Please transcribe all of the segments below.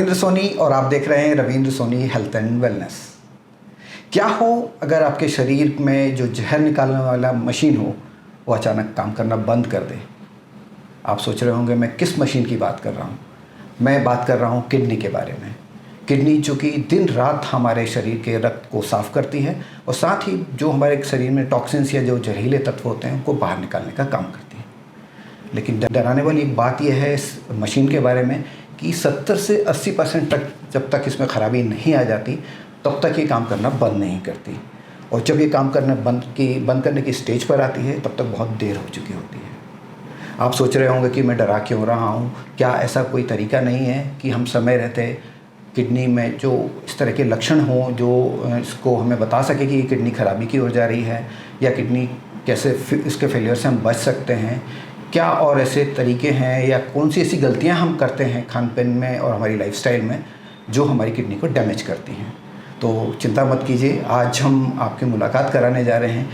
रविंद्र सोनी और आप देख रहे हैं Ravindra Soni health and wellness. क्या हो अगर आपके शरीर में जो जहर निकालने वाला मशीन हो वो अचानक काम करना बंद कर दे? आप सोच रहे होंगे मैं किस मशीन की बात कर रहा हूँ। मैं बात कर रहा हूँ किडनी के बारे में। किडनी जो कि दिन रात हमारे शरीर के रक्त को साफ़ करती है और साथ ही जो हमारे शरीर में टॉक्सिन्स या जो जहरीले तत्व होते हैं उनको बाहर निकालने का काम करती है। लेकिन डराने वाली एक बात यह है इस मशीन के बारे में कि 70 से 80% तक जब तक इसमें ख़राबी नहीं आ जाती तब तक ये काम करना बंद नहीं करती, और जब ये काम करना बंद करने की स्टेज पर आती है तब तक बहुत देर हो चुकी होती है। आप सोच रहे होंगे कि मैं डरा क्यों रहा हूँ, क्या ऐसा कोई तरीका नहीं है कि हम समय रहते किडनी में जो इस तरह के लक्षण हों जो इसको हमें बता सके कि ये किडनी ख़राबी की ओर जा रही है, या किडनी कैसे इसके फेलियर से हम बच सकते हैं? क्या और ऐसे तरीके हैं या कौन सी ऐसी गलतियां हम करते हैं खान पान में और हमारी लाइफस्टाइल में जो हमारी किडनी को डैमेज करती हैं? तो चिंता मत कीजिए, आज हम आपकी मुलाकात कराने जा रहे हैं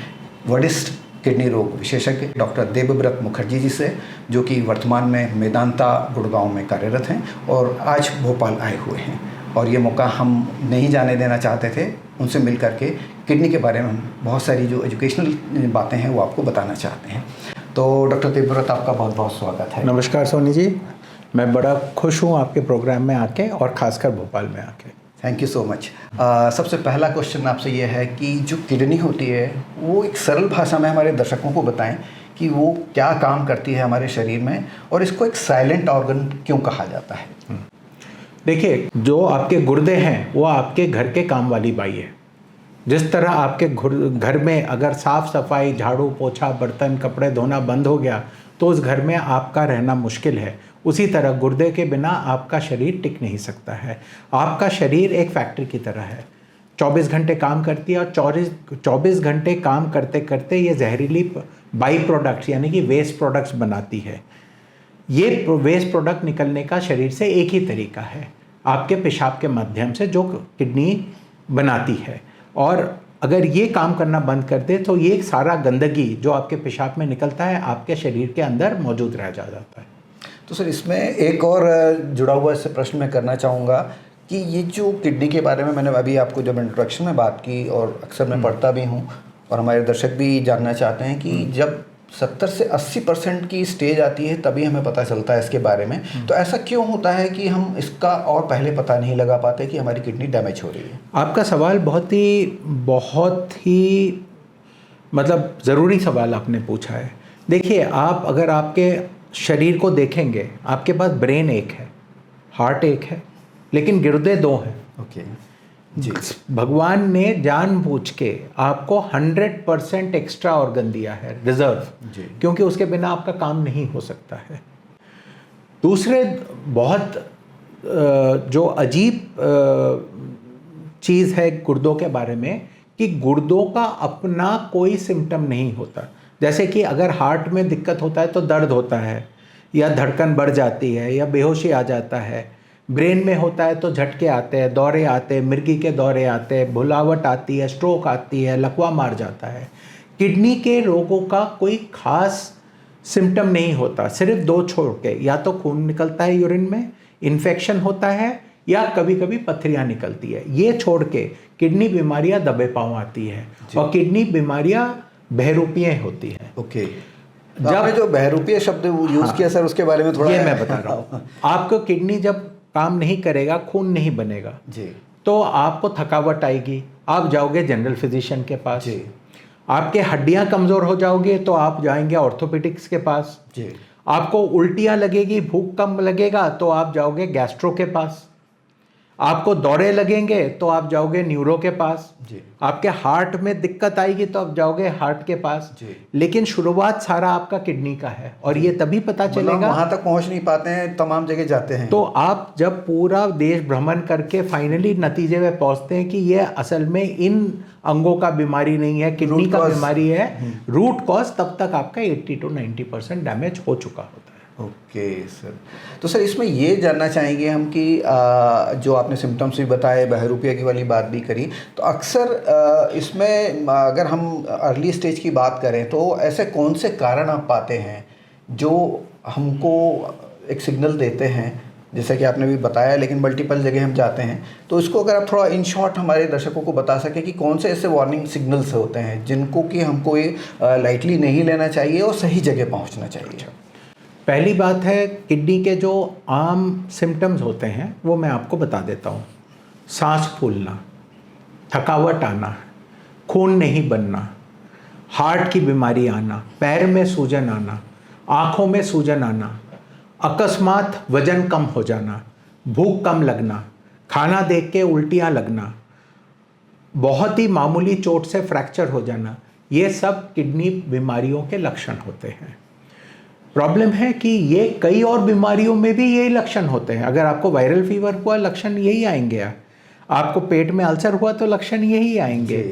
वरिष्ठ किडनी रोग विशेषज्ञ डॉक्टर देवव्रत मुखर्जी जी से, जो कि वर्तमान में मेदांता गुड़गांव में कार्यरत हैं और आज भोपाल आए हुए हैं। और ये मौका हम नहीं जाने देना चाहते थे, उनसे मिल करके किडनी के बारे में बहुत सारी जो एजुकेशनल बातें हैं वो आपको बताना चाहते हैं। तो डॉक्टर देवव्रत, आपका बहुत बहुत स्वागत है। नमस्कार सोनी जी, मैं बड़ा खुश हूँ आपके प्रोग्राम में आके और ख़ासकर भोपाल में आके। Thank you so much. सबसे पहला क्वेश्चन आपसे ये है कि जो किडनी होती है वो एक सरल भाषा में हमारे दर्शकों को बताएं कि वो क्या काम करती है हमारे शरीर में और इसको एक साइलेंट ऑर्गन क्यों कहा जाता है। देखिए, जो आपके गुर्दे हैं वो आपके घर के काम वाली बाई है। जिस तरह आपके घर में अगर साफ़ सफाई, झाड़ू पोछा, बर्तन, कपड़े धोना बंद हो गया तो उस घर में आपका रहना मुश्किल है, उसी तरह गुर्दे के बिना आपका शरीर टिक नहीं सकता है। आपका शरीर एक फैक्ट्री की तरह है, 24 घंटे काम करती है और 24 घंटे काम करते करते ये जहरीली बाई प्रोडक्ट्स यानी कि वेस्ट प्रोडक्ट्स बनाती है। ये वेस्ट प्रोडक्ट निकलने का शरीर से एक ही तरीका है, आपके पेशाब के माध्यम से, जो किडनी बनाती है। और अगर ये काम करना बंद कर दे तो ये सारा गंदगी जो आपके पेशाब में निकलता है आपके शरीर के अंदर मौजूद रह जाता है। तो सर, इसमें एक और जुड़ा हुआ इससे प्रश्न मैं करना चाहूँगा कि ये जो किडनी के बारे में मैंने अभी आपको जब इंट्रोडक्शन में बात की और अक्सर मैं पढ़ता भी हूँ और हमारे दर्शक भी जानना चाहते हैं कि जब 70 से 80% की स्टेज आती है तभी हमें पता चलता है इसके बारे में, तो ऐसा क्यों होता है कि हम इसका और पहले पता नहीं लगा पाते कि हमारी किडनी डैमेज हो रही है? आपका सवाल बहुत ही मतलब ज़रूरी सवाल आपने पूछा है। देखिए, आप अगर आपके शरीर को देखेंगे, आपके पास ब्रेन एक है, हार्ट एक है, लेकिन गुर्दे दो हैं। ओके जी। भगवान ने जानबूझ के आपको 100% एक्स्ट्रा ऑर्गन दिया है, रिजर्व, क्योंकि उसके बिना आपका काम नहीं हो सकता है। दूसरे बहुत जो अजीब चीज़ है गुर्दों के बारे में कि गुर्दों का अपना कोई सिम्टम नहीं होता। जैसे कि अगर हार्ट में दिक्कत होता है तो दर्द होता है या धड़कन बढ़ जाती है या बेहोशी आ जाता है। ब्रेन में होता है तो झटके आते हैं, दौरे आते हैं, मिर्गी के दौरे आते हैं, भुलावट आती है, स्ट्रोक आती है, लकवा मार जाता है। किडनी के रोगों का कोई खास सिम्टम नहीं होता, सिर्फ दो छोड़ के, या तो खून निकलता है यूरिन में, इन्फेक्शन होता है, या कभी कभी पथरियाँ निकलती है। ये छोड़ के किडनी बीमारियाँ दबे पाँव आती है और किडनी बीमारियाँ बहरूपियाँ होती हैं। ओके, जब आपने जो बहरूपिया शब्द यूज़ किया सर, उसके बारे में थोड़ा ये मैं बता रहा हूँ। आपको किडनी जब काम नहीं करेगा, खून नहीं बनेगा जी, तो आपको थकावट आएगी, आप जाओगे जनरल फिजिशियन के पास जी। आपके हड्डियां कमज़ोर हो जाओगे तो आप जाएंगे ऑर्थोपेडिक्स के पास जी। आपको उल्टियां लगेगी, भूख कम लगेगा तो आप जाओगे गैस्ट्रो के पास। आपको दौरे लगेंगे तो आप जाओगे न्यूरो के पास जी। आपके हार्ट में दिक्कत आएगी तो आप जाओगे हार्ट के पास जी। लेकिन शुरुआत सारा आपका किडनी का है और ये तभी पता चलेगा, वहां तक पहुंच नहीं पाते हैं, तमाम जगह जाते हैं। तो आप जब पूरा देश भ्रमण करके फाइनली नतीजे में पहुंचते हैं कि ये असल में इन अंगों का बीमारी नहीं है, किडनी का बीमारी है, रूट कॉज, तब तक आपका 80 to 90% डैमेज हो चुका होता है। ओके सर, तो सर इसमें ये जानना चाहेंगे हम कि जो आपने सिम्टम्स भी बताए, बहरूपिया की वाली बात भी करी, तो अक्सर इसमें अगर हम अर्ली स्टेज की बात करें तो ऐसे कौन से कारण आप पाते हैं जो हमको एक सिग्नल देते हैं जैसे कि आपने भी बताया, लेकिन मल्टीपल जगह हम जाते हैं, तो इसको अगर आप थोड़ा इन शॉर्ट हमारे दर्शकों को बता सकें कि कौन से ऐसे वार्निंग सिग्नल्स होते हैं जिनको कि हमको ये लाइटली नहीं लेना चाहिए और सही जगह पहुंचना चाहिए। पहली बात है, किडनी के जो आम सिम्टम्स होते हैं वो मैं आपको बता देता हूँ। सांस फूलना, थकावट आना, खून नहीं बनना, हार्ट की बीमारी आना, पैर में सूजन आना, आँखों में सूजन आना, अकस्मात वजन कम हो जाना, भूख कम लगना, खाना देख के उल्टियाँ लगना, बहुत ही मामूली चोट से फ्रैक्चर हो जाना, ये सब किडनी बीमारियों के लक्षण होते हैं। प्रॉब्लम है कि ये कई और बीमारियों में भी यही लक्षण होते हैं। अगर आपको वायरल फीवर हुआ, लक्षण यही आएंगे। आपको पेट में अल्सर हुआ तो लक्षण यही आएंगे।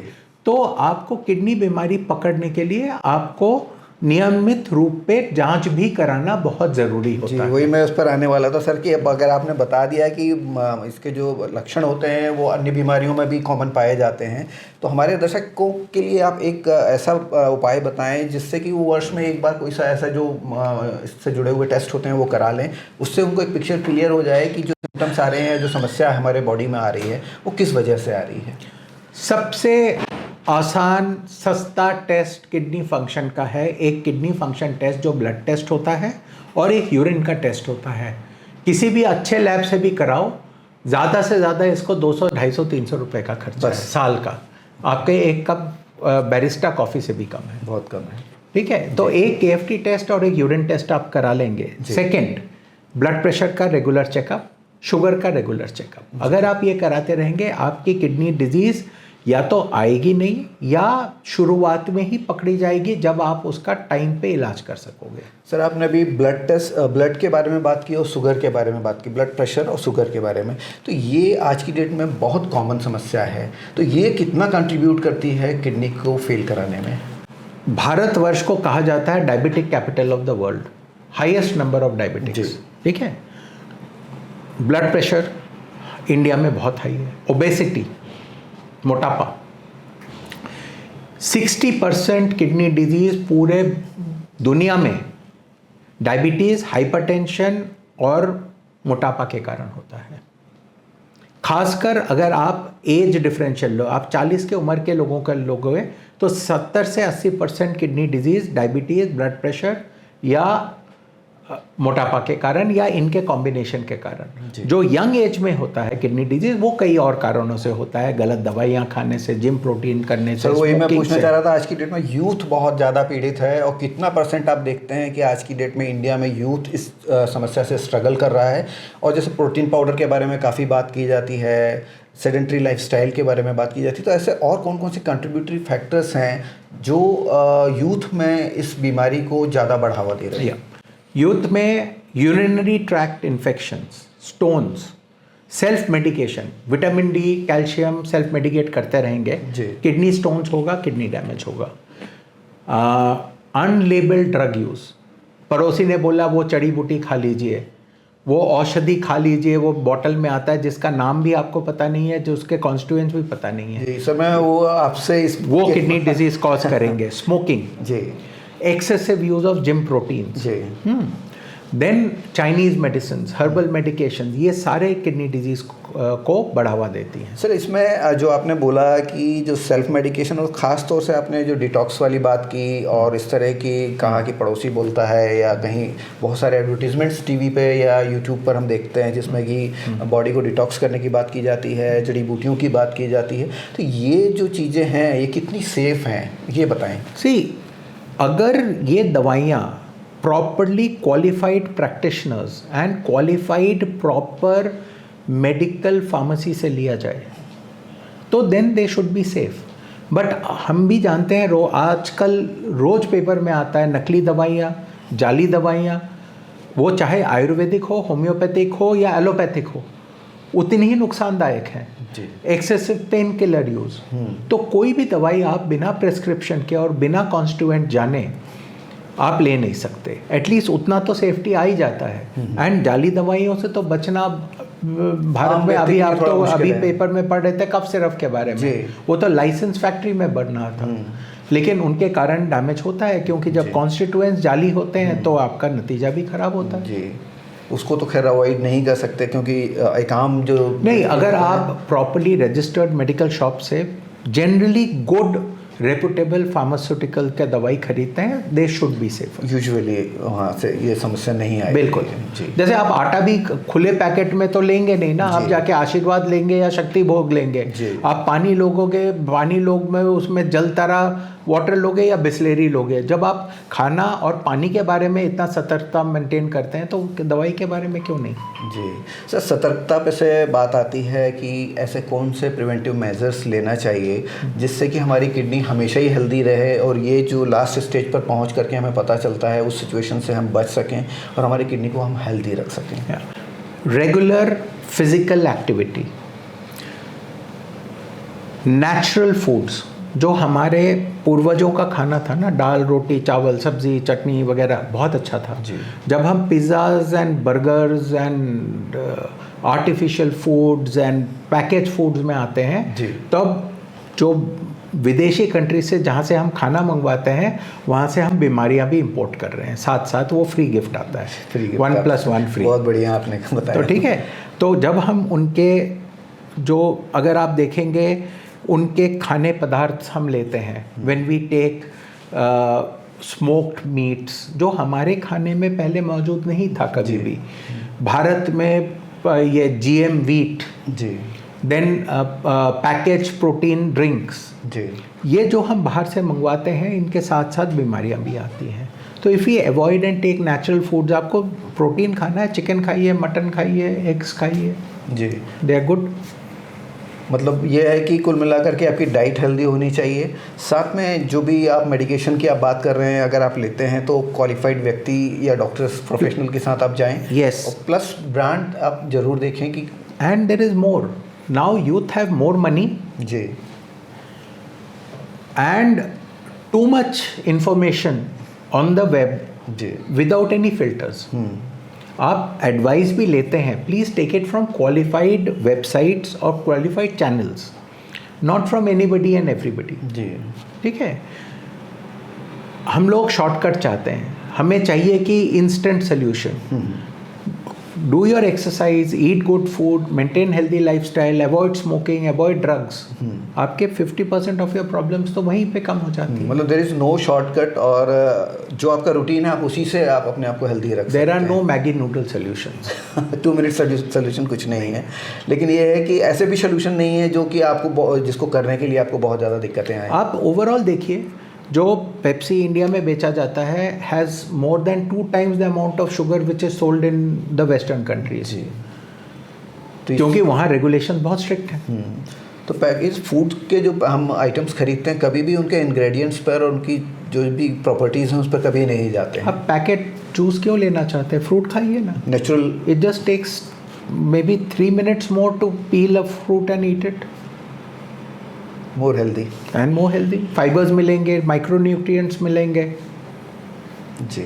तो आपको किडनी बीमारी पकड़ने के लिए आपको नियमित रूप पे जांच भी कराना बहुत ज़रूरी होता है। वही मैं उस पर आने वाला था सर कि अब अगर आपने बता दिया कि इसके जो लक्षण होते हैं वो अन्य बीमारियों में भी कॉमन पाए जाते हैं, तो हमारे दर्शकों के लिए आप एक ऐसा उपाय बताएं जिससे कि वो वर्ष में एक बार कोई सा ऐसा जो इससे जुड़े हुए टेस्ट होते हैं वो करा लें, उससे उनको एक पिक्चर क्लियर हो जाए कि जो सिम्टम्स आ रहे हैं, जो समस्या हमारे बॉडी में आ रही है, वो किस वजह से आ रही है। सबसे आसान सस्ता टेस्ट किडनी फंक्शन का है। एक किडनी फंक्शन टेस्ट जो ब्लड टेस्ट होता है और एक यूरिन का टेस्ट होता है। किसी भी अच्छे लैब से भी कराओ, ज़्यादा से ज़्यादा इसको 200, 250, 300 रुपये का खर्चा है साल का। आपके एक कप बैरिस्टा कॉफ़ी से भी कम है, बहुत कम है। ठीक है, तो एक KFT टेस्ट और एक यूरिन टेस्ट आप करा लेंगे। सेकेंड, ब्लड प्रेशर का रेगुलर चेकअप, शुगर का रेगुलर चेकअप। अगर आप ये कराते रहेंगे, आपकी किडनी डिजीज़ या तो आएगी नहीं या शुरुआत में ही पकड़ी जाएगी, जब आप उसका टाइम पे इलाज कर सकोगे। सर आपने अभी ब्लड के बारे में बात की और शुगर के बारे में बात की, ब्लड प्रेशर और शुगर के बारे में, तो ये आज की डेट में बहुत कॉमन समस्या है। तो ये कितना कंट्रीब्यूट करती है किडनी को फेल कराने में? भारतवर्ष को कहा जाता है diabetic capital of the world, highest number of diabetics, ठीक है। ब्लड प्रेशर इंडिया में बहुत हाई है। ओबेसिटी, मोटापा, 60% किडनी डिजीज पूरे दुनिया में डायबिटीज़, हाइपरटेंशन और मोटापा के कारण होता है। खासकर अगर आप एज डिफरेंशियल लो, आप 40 के उम्र के लोगों का लोग हैं तो 70 से 80% kidney disease, diabetes, blood pressure या मोटापा के कारण या इनके कॉम्बिनेशन के कारण। जो यंग एज में होता है किडनी डिजीज, वो कई और कारणों से होता है, गलत दवाइयाँ खाने से, जिम प्रोटीन करने से। वही मैं पूछना चाह रहा था, आज की डेट में यूथ बहुत ज़्यादा पीड़ित है और कितना % आप देखते हैं कि आज की डेट में इंडिया में यूथ इस समस्या से स्ट्रगल कर रहा है। और जैसे प्रोटीन पाउडर के बारे में काफ़ी बात की जाती है, सेडेंट्री लाइफस्टाइल के बारे में बात की जाती है, तो ऐसे और कौन कौन से कंट्रीब्यूटरी फैक्टर्स हैं जो यूथ में इस बीमारी को ज़्यादा बढ़ावा दे रहे हैं? यूथ में urinary tract infections, stones, self medication, vitamin D, calcium self medicate करते रहेंगे, किडनी स्टोन्स होगा, किडनी डैमेज होगा। अनलेबल्ड ड्रग यूज़, पड़ोसी ने बोला वो जड़ी बूटी खा लीजिए, वो औषधि खा लीजिए, वो बॉटल में आता है जिसका नाम भी आपको पता नहीं है, जो उसके कॉन्स्टिट्यूएंट्स भी पता नहीं है। जी सर, मैं वो आपसे वो किडनी डिजीज कॉज करेंगे। स्मोकिंग, जी, excessive use of gym proteins, then Chinese medicines, herbal medications, ये सारे किडनी डिजीज को बढ़ावा देती हैं। सर इसमें जो आपने बोला कि जो सेल्फ मेडिकेशन और ख़ास तौर से आपने जो डिटॉक्स वाली बात की और इस तरह की कहा कि पड़ोसी बोलता है या कहीं बहुत सारे एडवर्टीजमेंट्स टीवी पे या यूट्यूब पर हम देखते हैं जिसमें कि बॉडी को डिटॉक्स करने की बात की जाती है, जड़ी बूटियों की बात की जाती है, तो ये जो चीज़ें हैं ये कितनी सेफ़ हैं, ये बताएँ। अगर ये दवाइयाँ properly qualified practitioners and qualified proper medical pharmacy से लिया जाए तो then they should be safe. But हम भी जानते हैं आजकल रोज़ पेपर में आता है नकली दवाइयाँ, जाली दवाइयाँ, वो चाहे आयुर्वेदिक हो, होम्योपैथिक हो या एलोपैथिक हो, उतनी ही नुकसानदायक है। एक्सेसिव पेन किलर यूज़, तो कोई भी दवाई आप बिना प्रेस्क्रिप्शन के और बिना कॉन्स्टिट्यूएंट जाने आप ले नहीं सकते। एटलीस्ट उतना तो सेफ्टी आ ही जाता है। एंड जाली दवाइयों से तो बचना भारत में अभी आप तो अभी पेपर में पढ़ रहे थे कफ सिरप के बारे में, वो तो लाइसेंस फैक्ट्री में बढ़ना था, लेकिन उनके कारण डैमेज होता है क्योंकि जब कॉन्स्टिट्यूएंट्स जाली होते हैं तो आपका नतीजा भी खराब होता है। उसको तो खैर अवॉइड नहीं कर सकते, क्योंकि एक आम जो नहीं, अगर आप प्रॉपर्ली रजिस्टर्ड मेडिकल शॉप से जनरली गुड रेपुटेबल फार्मास्यूटिकल का दवाई खरीदते हैं, दे शुड बी सेफ। यूजुअली वहाँ से ये समस्या नहीं आई। बिल्कुल जी। जैसे आप आटा भी खुले पैकेट में तो लेंगे नहीं ना, आप जाके आशीर्वाद लेंगे या शक्ति भोग लेंगे। आप पानी लोगोगे, पानी लोग में उसमें जल तरह वाटर लोगे या बिस्लेरी लोगे। जब आप खाना और पानी के बारे में इतना सतर्कता मेंटेन करते हैं तो दवाई के बारे में क्यों नहीं? जी सर, सतर्कता पे से बात आती है कि ऐसे कौन से प्रिवेंटिव मेजर्स लेना चाहिए जिससे कि हमारी किडनी हमेशा ही हेल्दी रहे, और ये जो लास्ट स्टेज पर पहुंच करके हमें पता चलता है उस सिचुएशन से हम बच सकें और हमारी किडनी को हम हेल्दी रख सकें। Regular physical activity, natural foods, जो हमारे पूर्वजों का खाना था ना, दाल रोटी चावल सब्जी चटनी वगैरह, बहुत अच्छा था जी। जब हम pizzas and burgers and artificial foods and package foods में आते हैं, तब जो विदेशी कंट्री से जहाँ से हम खाना मंगवाते हैं वहाँ से हम बीमारियाँ भी इंपोर्ट कर रहे हैं, साथ साथ वो फ्री गिफ्ट आता है, फ्री गिफ्ट 1+1 फ्री। बहुत बढ़िया आपने बताया। तो ठीक है, तो जब हम उनके जो अगर आप देखेंगे उनके खाने पदार्थ हम लेते हैं, when we take smoked meats, जो हमारे खाने में पहले मौजूद नहीं था कभी भी। भारत में ये GM वीट जी, देन पैकेज प्रोटीन ड्रिंक्स जी, ये जो हम बाहर से मंगवाते हैं, इनके साथ साथ बीमारियां भी आती हैं। तो if you avoid and take natural foods, आपको प्रोटीन खाना है, चिकन खाइए, मटन खाइए, एग्स खाइए, जी, दे आर गुड। मतलब ये है कि कुल मिलाकर के आपकी डाइट हेल्दी होनी चाहिए। साथ में जो भी आप मेडिकेशन की आप बात कर रहे हैं, अगर आप लेते हैं तो क्वालिफाइड व्यक्ति या डॉक्टर्स प्रोफेशनल के साथ आप जाएं। Yes. और प्लस ब्रांड आप ज़रूर देखें कि and there is more, now youth have more money जी, and too much information on the web जी, विदाउट एनी फिल्टर्स। आप एडवाइस भी लेते हैं, please take it from qualified websites और qualified channels, not from anybody and everybody. जी, ठीक है, हम लोग शॉर्टकट चाहते हैं, हमें चाहिए कि instant solution. Do your exercise, eat good food, maintain healthy lifestyle, avoid smoking, avoid drugs, आपके 50% ऑफ योर प्रॉब्लम्स तो वहीं पे कम हो जाती है। मतलब देयर इज़ नो शॉर्टकट, और जो आपका रूटीन है आप उसी से आप अपने आप को हेल्दी रख सकते देयर आर हैं। No Maggi noodle solutions. 2 minute solution कुछ नहीं है, लेकिन ये है कि ऐसे भी सोल्यूशन नहीं है जो कि आपको जिसको करने के लिए आपको बहुत ज़्यादा दिक्कतें आए। आप ओवरऑल देखिए, जो पेप्सी इंडिया में बेचा जाता है has more than 2 times the amount of sugar which is sold in the western countries, तो क्योंकि वहाँ रेगुलेशन बहुत स्ट्रिक्ट है। तो पैकेज फूड के जो हम आइटम्स खरीदते हैं, कभी भी उनके इंग्रेडिएंट्स पर और उनकी जो भी प्रॉपर्टीज़ हैं उस पर कभी नहीं जाते हैं। आप पैकेट जूस क्यों लेना चाहते हैं? फ्रूट खाइए ना, natural, it just takes may be 3 minutes more to peel a fruit and eat it, more healthy. And more healthy, fibres मिलेंगे, माइक्रोन्यूट्रिएंट्स मिलेंगे। जी,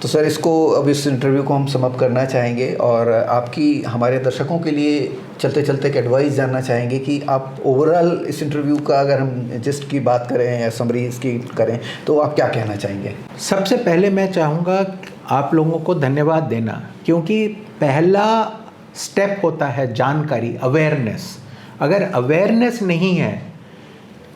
तो सर इसको अब इस इंटरव्यू को हम समाप्त करना चाहेंगे, और आपकी हमारे दर्शकों के लिए चलते चलते एक एडवाइस जानना चाहेंगे कि आप ओवरऑल इस इंटरव्यू का अगर हम जिस्ट की बात करें या समरी इसकी करें तो आप क्या कहना चाहेंगे? सबसे पहले मैं चाहूँगा आप लोगों को धन्यवाद देना, क्योंकि पहला स्टेप होता है जानकारी, अवेयरनेस। अगर अवेयरनेस नहीं है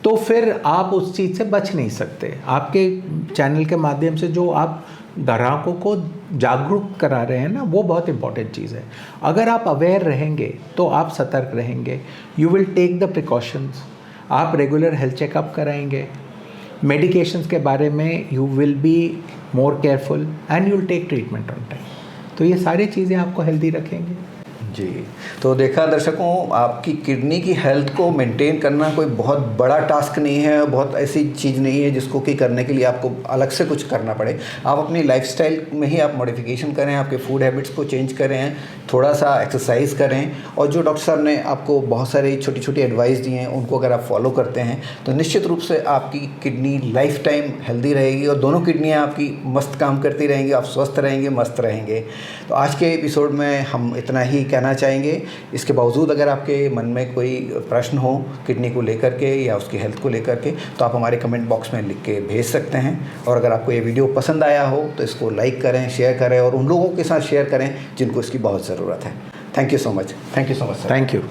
तो फिर आप उस चीज़ से बच नहीं सकते। आपके चैनल के माध्यम से जो आप ग्राहकों को जागरूक करा रहे हैं ना, वो बहुत इंपॉर्टेंट चीज़ है। अगर आप अवेयर रहेंगे तो आप सतर्क रहेंगे, you will take the precautions, आप रेगुलर हेल्थ चेकअप कराएंगे, मेडिकेशंस के बारे में you will be more careful and you will take treatment on time. तो ये सारी चीज़ें आपको हेल्दी रखेंगे। जी, तो देखा दर्शकों, आपकी किडनी की हेल्थ को मेंटेन करना कोई बहुत बड़ा टास्क नहीं है, बहुत ऐसी चीज़ नहीं है जिसको कि करने के लिए आपको अलग से कुछ करना पड़े। आप अपनी लाइफस्टाइल में ही आप मॉडिफिकेशन करें, आपके फूड हैबिट्स को चेंज करें, थोड़ा सा एक्सरसाइज करें, और जो डॉक्टर साहब ने आपको बहुत सारी छोटी छोटी एडवाइस दी हैं उनको अगर आप फॉलो करते हैं तो निश्चित रूप से आपकी किडनी लाइफ टाइम हेल्दी रहेगी और दोनों किडनियाँ आपकी मस्त काम करती रहेंगी, आप स्वस्थ रहेंगे, मस्त रहेंगे। तो आज के एपिसोड में हम इतना ही कह कहना चाहेंगे। इसके बावजूद अगर आपके मन में कोई प्रश्न हो किडनी को लेकर के या उसकी हेल्थ को लेकर के, तो आप हमारे कमेंट बॉक्स में लिख के भेज सकते हैं। और अगर आपको ये वीडियो पसंद आया हो तो इसको लाइक करें, शेयर करें और उन लोगों के साथ शेयर करें जिनको इसकी बहुत ज़रूरत है। Thank you so much. Thank you so much sir. Thank you.